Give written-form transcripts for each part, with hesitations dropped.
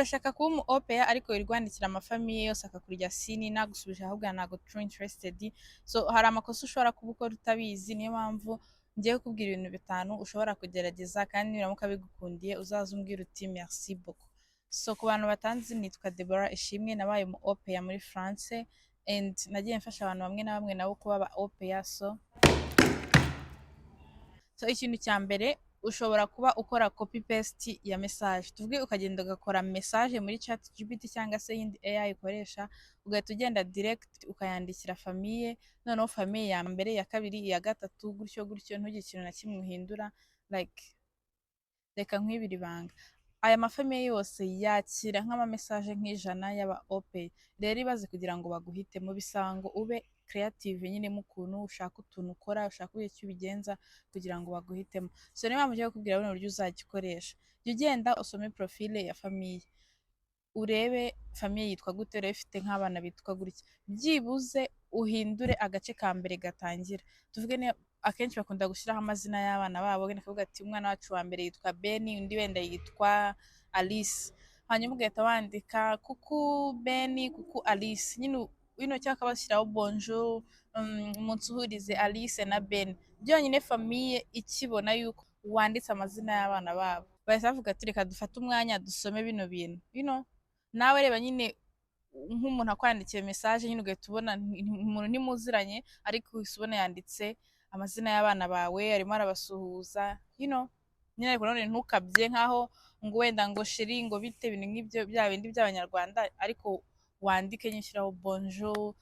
urashaka kuba umu opeya ariko wirwandikira amafamiye yose akakurya sini nagusubije ahubwo ntago turi interested. So hari amakosa ushobora kuba ukora utabizi, niyo mpamvu ngiye kukubwira ibintu bitanu ushobora kugerageza, kandi nibiramuka bigukundiye uzaze umbwira uti merci beaucoup. So ku bantu batanzi, nitwa Deborah Ishimwe, nabaye umu opeya muri France and nagiye mfasha abantu bamwe na bamwe nabo kuba aba opeya. So ikintu cya mbere ushobora kuba ukora copy paste ya message, tuvuge ukagenda ugakora message muri chat GPT cyangwa se yindi AI ukoresha, ugahita ugenda direct ukayandikira famiye, noneho famiye ya mbere, ya kabiri, iya gatatu, gutyo gutyo, ntugire ikintu na kimwe uhindura. Like reka nkwibira ibanga, aya mafamiye yose yakira nk'amamesaje nk'ijana y'aba ope. Rero ibaze kugira ngo baguhitemo bisaba ngo ube creative nyine mu kuntu ushaka utuntu ukora, ushaka uburyo ki ubigenza kugira ngo baguhitemo. So niyo mpamvu ngiye kukubwira buno buryo uzajya ukoresha. Jya ugenda usome profile ya famiye, urebe famiye yitwa gute, urebe ifite nk'abana bitwa gutya, byibuze uhindure agace ka mbere gatangira. Tuvuge niyo akenshi bakunda gushyiraho amazina y'abana babo, wenda akavuga ati umwana wacu wa mbere yitwa Beni, undi wenda yitwa Alice, hanyuma ugahita wandika kuku Beni, kuku Alice, nyine wino cyangwa bashyiraho bonjour, umunsi uhurize Alice na Beni. Byonyine famiye ikibona yuko wanditse amazina y'abana babo, bahita bavuga ati reka dufate umwanya dusome bino bintu. Nawe reba nyine nk'umuntu akwandikiye message, nyine ugahita ubona umuntu ntimuziranye ariko uhise ubona yanditse amazina y'abana bawe, arimo arabasuhuza, nyine ariko none ntukabye nkaho ngo wenda ngo sheri ngo bite, ibintu nk'ibyo bya bindi by'abanyarwanda, ariko wandike nyine ushyiraho bonjour,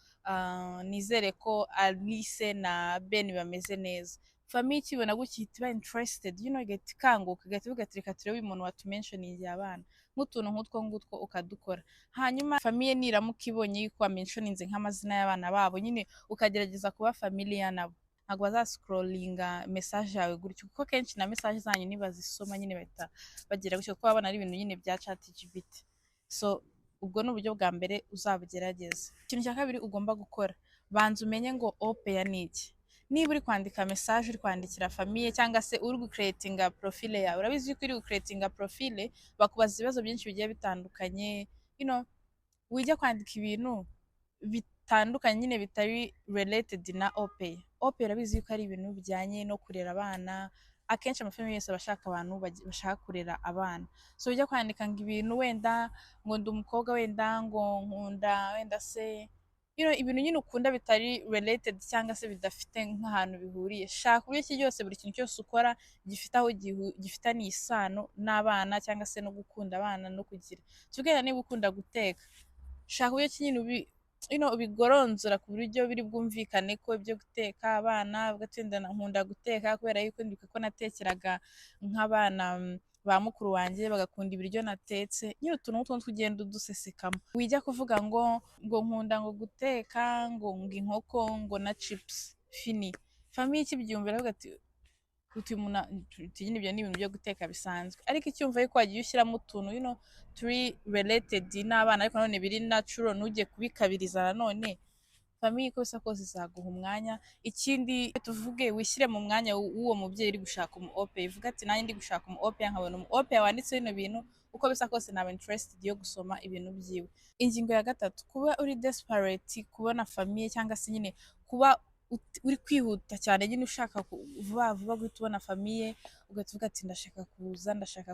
nizere ko Alice na Ben bameze neza. Famiye ikibona gutya ihita iba interested, igahita ikanguka, igahita ivuga ati reka turebe uyu muntu watumentioningiye abana, nk'utuntu nk'utwo ngutwo ukadukora. Hanyuma famiye niramuka ibonye yuko wamentioninze nk'amazina y'abana babo, nyine ukagerageza kuba familiar nabo, ntabwo bazascrollinga message yawe gutyo, kuko kenshi na message zanyu nibazisoma nyine bahita bagira gutyo, kuko babona ari ibintu nyine bya chat GPT. So ubwo ni uburyo bwa mbere uzabugerageza. Ikintu cya kabiri ugomba gukora, banza umenye ngo opeya ni iki. Niba uri kwandika message, uri kwandikira famiye cyangwa se uri gucreatinga profile yawe, urabizi yuko uri gucreatinga profile bakubaza ibibazo byinshi bigiye bitandukanye, wijya kwandika ibintu bitandukanye nyine bitari related na opeya. Opeya urabizi yuko ari ibintu bijyanye no kurera abana, akenshi amafamiye yose bashaka abantu bashaka kurera abana. So ujya kwandika ngo ibintu wenda ngo ndi umukobwa wenda ngo nkunda wenda se ibintu nyine ukunda bitari related cyangwa se bidafite nk'ahantu bihuriye. Shaka uburyo ki byose, buri kintu cyose ukora gifite aho gifitanye isano n'abana cyangwa se no gukunda abana no kugira. Tubwira niba ukunda guteka, shaka uburyo ki nyine ubigoronzora ku buryo biri bwumvikane ko ibyo guteka abana ugatsinda nkunda guteka kubera yuko ndibuka ko natekeraga nk'abana ba mukuru wanjye bagakunda ibiryo natetse, nyine utuntu nk'utu tugenda udusesekamo. Wijya kuvuga ngo nkunda ngo guteka ngo inkoko ngo na chips fini, famiye ikibyumvira avuga ati nyine ibyo ni ibintu byo guteka bisanzwe, ariko icyumva yuko wagiye ushyiramo utuntu turi related n'abana ariko none biri natural, ntujye kubikabiriza nanone, famiye uko bisa kose izaguha umwanya. Ikindi tuvuge wishyire mu mwanya w'uwo mubyeyi uri gushaka umu opeya, ivuga ati nanjye ndi gushaka umu opeya, nkabona umu opeya wanditse bino bintu, uko bisa kose naba interested yo gusoma ibintu byiwe. Ingingo ya gatatu, kuba uri desperate kubona famiye cyangwa se nyine kuba uri kwihuta cyane, nyine ushaka vuba vuba guhita ubona famiye, ugahita uvuga ati ndashaka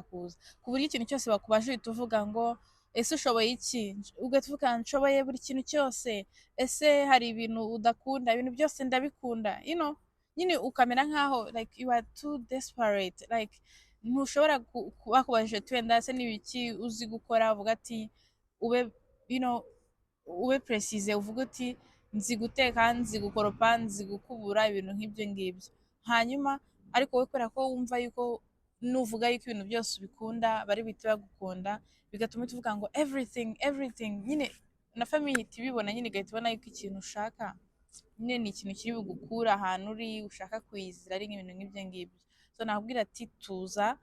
kuza, ku buryo ikintu cyose bakubaje uhita uvuga ngo ese ushoboye iki, ugahita uvuga nshoboye buri kintu cyose, ese hari ibintu udakunda, ibintu byose ndabikunda, nyine ukamera nkaho like you are too desperate, like ntushobora bakubajije wenda ese n'ibiki uzi gukora, uvuga ati ube precise, uvuga uti nzi guteka, nzi gukoropa, nzi gukubura, ibintu nk'ibyo ngibyo. Hanyuma ariko wowe kubera ko wumva yuko nuvuga yuko ibintu byose ubikunda bari buhite bagukunda, bigatuma tuvuga ngo everything, nyine na famiye ihita ibibona, nyine igahita ibona yuko ikintu ushaka nyine ni ikintu kiri bugukura ahantu uri ushaka kwizira, ari nk'ibintu nk'ibyo ngibyo. So nakubwira ati tuza,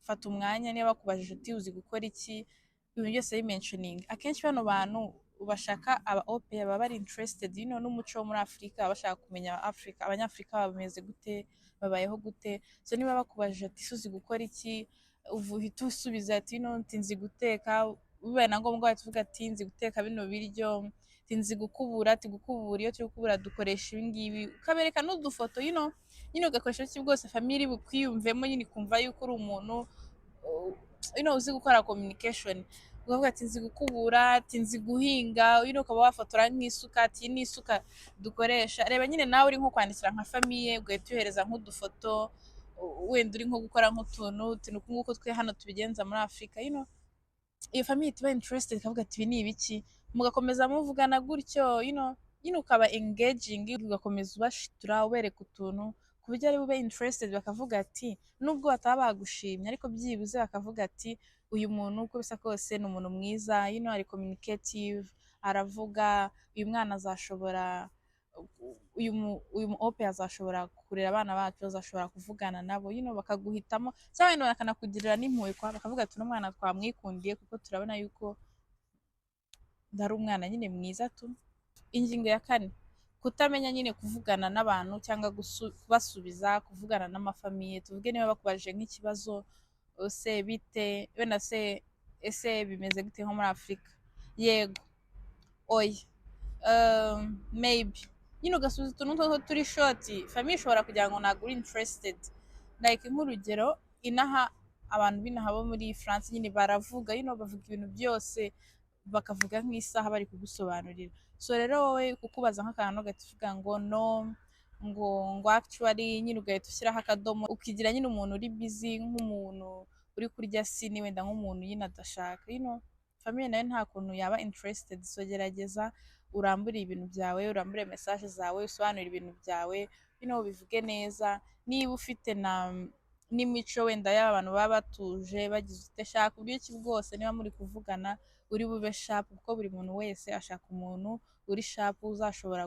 fata umwanya, niba bakubajije uti uzi gukora iki, ibintu byose bimentioning. Akenshi bano bantu bashaka aba opeya baba bari interested n'umuco wo muri Afurika, bashaka kumenya abanyafurika bameze gute, babayeho gute. So niba bakubajije ati uzi gukora iki, uhita usubiza ati no nzi guteka, bibaye na ngombwa wahita uvuga ati nzi guteka bino biryo, ati nzi gukubura, ati gukubura iyo turi gukubura dukoresha ibi ngibi, ukabereka n'udufoto nyine ugakoresha iki bwose famiye iri bukwiyumvemo nyine ikumva yuko uri umuntu uzi gukora communication, ukavuga ati nzi gukubura, ati nzi guhinga, ukaba wafotora nk'isuka, ati iyi ni isuka dukoresha. Reba nyine nawe uri nko kwandikira nka famiye ugahita uyohereza nk'udufoto, wenda uri nko gukora nk'utuntu uti ni uku nguku twe hano tubigenza muri Afurika, iyo famiye ihita iba interested ikavuga ati ibi ni ibiki, mugakomeza muvugana gutyo, nyine ukaba engaging, ugakomeza ubashitura ubereka utuntu ku buryo ari bube interested, bakavuga ati nubwo bataba bagushimye ariko byibuze bakavuga ati uyu muntu uko bisa kose ni umuntu mwiza, ari communicative, aravuga, uyu mwana azashobora, uyu mu ope azashobora kurera abana bacu, azashobora kuvugana nabo, bakaguhitamo cyangwa wenda bakanakugirira n'impuhwe, bakavuga ati uno mwana twamwikundiye kuko turabona yuko ari umwana nyine mwiza tu. Ingingo ya 4, kutamenya nyine kuvugana n'abantu cyangwa kubasubiza, kuvugana n'amafamiye. Tuvuge niba bakubajije nk'ikibazo, se bite, wenda se ese bimeze gute nko muri Afurika, yego, oya, maybe, ugasubiza utuntu twose turi shoti, famiye ishobora kugira ngo ntabwo uri interested. Like nk'urugero, inaha abantu b'inaha bo muri France nyine baravuga, bavuga ibintu byose, bakavuga nk'isaha bari kugusobanurira. So rero wowe kukubaza nk'akantu ugahita uvuga ngo no, ngo actually, nyine ugahita ushyiraho akadomo, ukigira nyine umuntu uri busy, nk'umuntu uri kurya sini, wenda nk'umuntu nyine adashaka, famiye nayo nta kuntu yaba interested. So gerageza urambure ibintu byawe, urambure message zawe, usobanure ibintu byawe, ubivuge neza. Niba ufite n'imico wenda y'abantu baba batuje bagize ute, shaka uburyo ki bwose niba muri kuvugana uri bube sharp, kuko buri muntu wese ashaka umuntu uri sharp uzashobora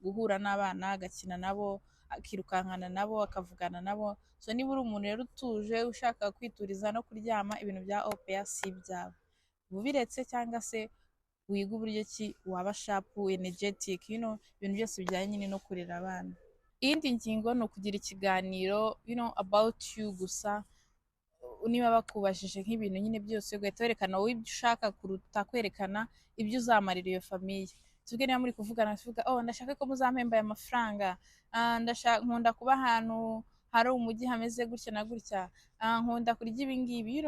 guhura n'abana, agakina nabo, akirukankana nabo, akavugana nabo. So niba uri umuntu rero utuje ushaka kwituriza no kuryama, ibintu bya opeya si ibyawe, ubiretse, cyangwa se wiga uburyo ki waba sharp, energetic, ibintu byose bijyanye nyine no kurera abana. Iyindi ngingo ni ukugira ikiganiro about you gusa. Niba bakubajije nk'ibintu nyine byose ugahita werekana wowe ibyo ushaka kuruta kwerekana ibyo uzamarira iyo famiye. Tuvuge niba muri kuvugana tuvuga ndashaka ko muzampemba aya mafaranga, nkunda kuba ahantu hari umujyi hameze gutya na gutya, nkunda kurya ibi ngibi,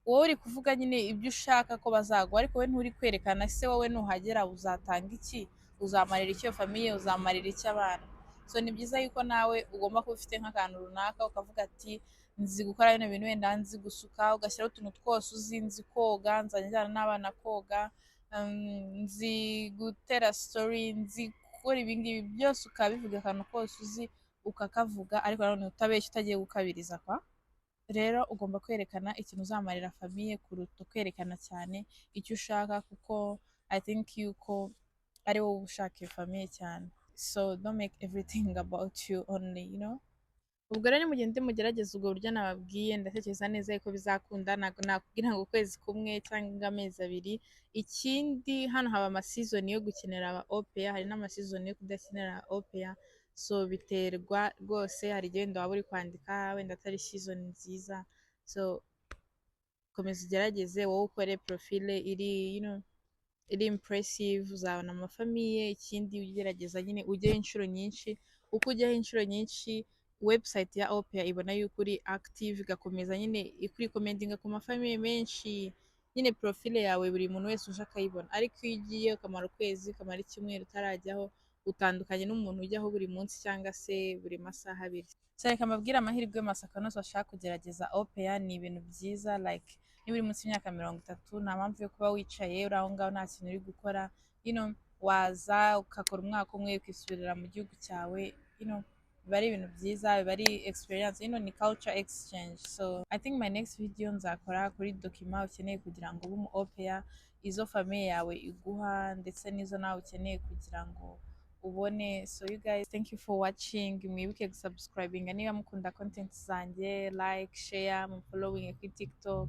wowe uri kuvuga nyine ibyo ushaka ko bazaguha, ariko we nturi kwerekana se wowe nuhagera uzatanga iki, uzamarira icyo famiye, uzamarira icyo abana. So ni byiza yuko nawe ugomba kuba ufite nk'akantu runaka ukavuga ati nzi gukora bino bintu, wenda nzi gusuka, ugashyiraho utuntu twose uzi, nzi koga, nzajyana n'abana koga, nzi gutera story, nzi gukora ibi ngibi byose, ukabivuga akantu kose uzi ukakavuga, ariko nanone utabeshya utagiye gukabiriza kwa. Rero ugomba kwerekana ikintu uzamarira famiye kuruta kwerekana cyane icyo ushaka, kuko I think yuko ari wowe ushaka iyo famiye cyane. So don't make everything about you only, ubwo rero mugende mugerageze ubwo buryo nababwiye, ndatekereza neza yuko bizakunda. Ntabwo nakubwira ngo ukwezi kumwe cyangwa amezi 2. Ikindi hano haba amasizoni yo gukenera aba opeya, hari n'amasizoni yo kudakenera opeya. So biterwa rwose, hari igihe wenda waba uri kwandika wenda atari season nziza. So komeza ugerageze wowe ukore profile iri impressive, uzabona amafamiye. Ikindi ugerageza nyine ujyeho inshuro nyinshi, uko ujyaho inshuro nyinshi website ya opeya ibona yuko uri active, igakomeza nyine ikurikomendinga ku mafamiye menshi, nyine profile yawe buri muntu wese uje akayibona. Ariko iyo ugiye ukamara ukwezi, ukamara icyumweru utarajyaho, utandukanye n'umuntu ujyaho buri munsi cyangwa se buri masaha 2. So reka mbabwire amahirwe masa ku bantu bashaka kugerageza opeya. Ni ibintu byiza, like niba uri munsi y'imyaka 30 nta mpamvu yo kuba wicaye uri aho ngaho nta kintu uri gukora. Waza ugakora umwaka umwe ukisubirira mu gihugu cyawe, biba ari ibintu byiza, biba ari experience, ni culture exchange. So I think my next video nzakora kuri document ukeneye kugira ngo ube umu opeya, izo famiye yawe iguha, ndetse n'izo nawe ukeneye kugira ngo ubone. So you guys, thank you for watching. Mwibuke gusubscribinga niba mukunda content zanjye, like, share, following kuri TikTok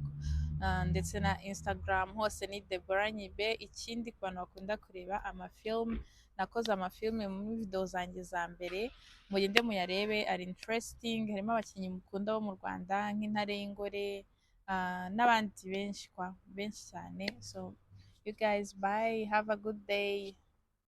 ndetse na Instagram, hose ni Deborah Nyibe. Ikindi ku bantu bakunda kureba amafilm, nakoze amafilme muri video zanjye za mbere, mugende muyarebe, ari interesting. Harimo abakinnyi mukunda bo mu Rwanda nk'Intare y'Ingore, n'abandi benshi benshi cyane. So you guys, bye, have a good day.